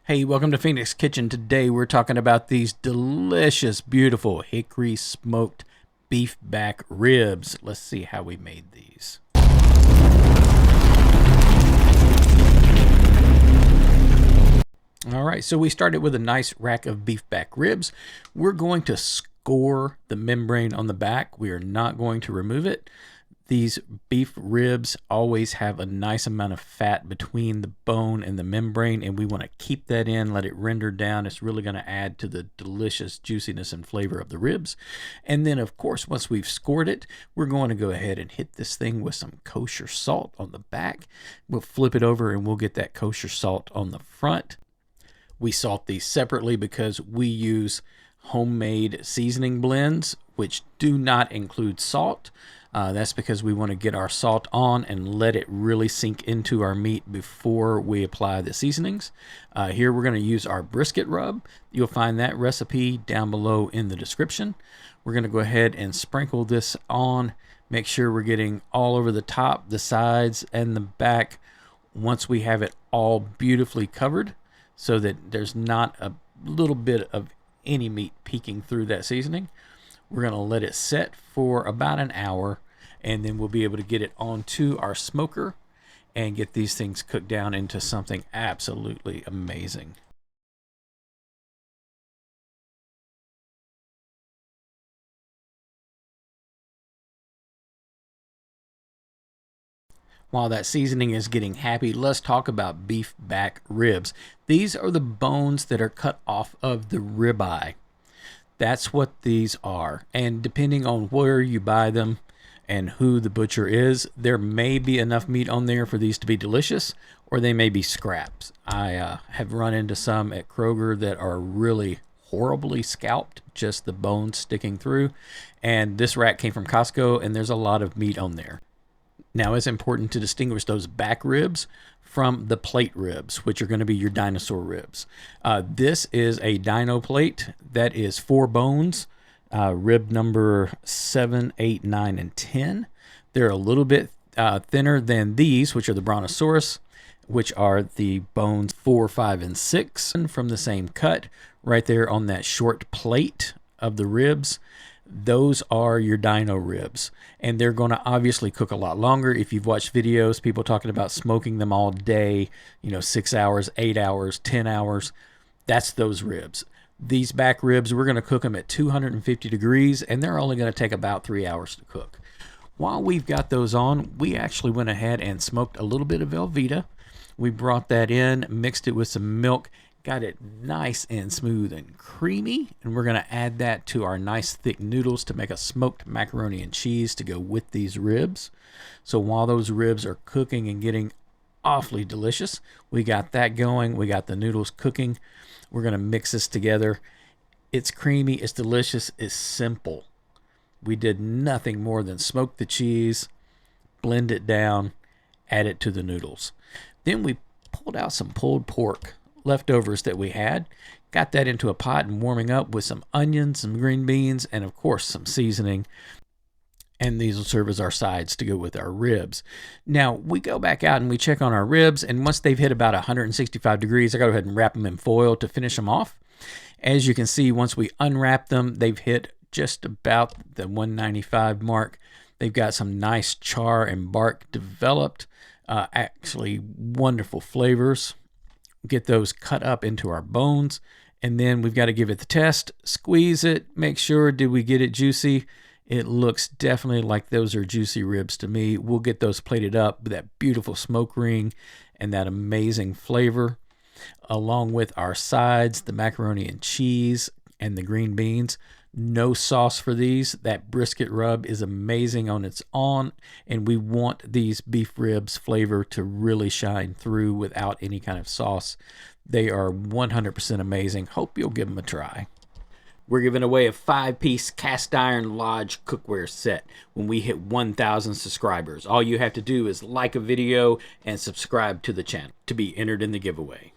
Hey, welcome to Phoenix Kitchen. Today we're talking about these delicious, beautiful hickory smoked beef back ribs. Let's see how we made these. All right, so we started with a nice rack of beef back ribs. We're going to score the membrane on the back. We are not going to remove it. These beef ribs always have a nice amount of fat between the bone and the membrane, and we want to keep that in, let it render down. It's really going to add to the delicious juiciness and flavor of the ribs. And then, of course, once we've scored it, we're going to go ahead and hit this thing with some kosher salt on the back. We'll flip it over and we'll get that kosher salt on the front. We salt these separately because we use homemade seasoning blends, which do not include salt. That's because we want to get our salt on and let it really sink into our meat before we apply the seasonings. Here we're going to use our brisket rub. You'll find that recipe down below in the description. We're going to go ahead and sprinkle this on. Make sure we're getting all over the top, the sides, and the back once we have it all beautifully covered so that there's not a little bit of any meat peeking through that seasoning. We're going to let it set for about an hour, and then we'll be able to get it onto our smoker and get these things cooked down into something absolutely amazing. While that seasoning is getting happy, let's talk about beef back ribs. These are the bones that are cut off of the ribeye. That's what these are. And depending on where you buy them and who the butcher is, there may be enough meat on there for these to be delicious, or they may be scraps. I have run into some at Kroger that are really horribly scalped, just the bones sticking through. And this rack came from Costco, and there's a lot of meat on there. Now, it's important to distinguish those back ribs from the plate ribs, which are going to be your dinosaur ribs. This is a dino plate that is 4 bones, rib number 7, 8, 9, and 10. They're a little bit thinner than these, which are the brontosaurus, which are the bones 4, 5, and 6 from the same cut right there on that short plate of the ribs. Those are your dino ribs, and they're going to obviously cook a lot longer. If you've watched videos, people talking about smoking them all day, 6 hours, 8 hours, 10 hours, that's those ribs. These back ribs, we're going to cook them at 250 degrees, and they're only going to take about 3 hours to cook. While we've got those on, we actually went ahead and smoked a little bit of Velveeta. We brought that in, mixed it with some milk, got it nice and smooth and creamy, and we're going to add that to our nice thick noodles to make a smoked macaroni and cheese to go with these ribs. So while those ribs are cooking and getting awfully delicious, we got that going, we got the noodles cooking. We're going to mix this together. It's creamy, it's delicious, it's simple. We did nothing more than smoke the cheese, blend it down, add it to the noodles. Then we pulled out some pulled pork leftovers that we had, got that into a pot and warming up with some onions, some green beans, and of course some seasoning. And these will serve as our sides to go with our ribs. Now we go back out and we check on our ribs, and once they've hit about 165 degrees, I go ahead and wrap them in foil to finish them off. As you can see, once we unwrap them, they've hit just about the 195 mark. They've got some nice char and bark developed, actually wonderful flavors. Get those cut up into our bones, and then we've got to give it the test, squeeze it, make sure, did we get it juicy? It looks definitely like those are juicy ribs to me. We'll get those plated up with that beautiful smoke ring and that amazing flavor, along with our sides, the macaroni and cheese and the green beans. No sauce for these. That brisket rub is amazing on its own, and we want these beef ribs flavor to really shine through without any kind of sauce. They are 100% amazing. Hope you'll give them a try. We're giving away a 5-piece cast iron lodge cookware set when we hit 1,000 subscribers. All you have to do is like a video and subscribe to the channel to be entered in the giveaway.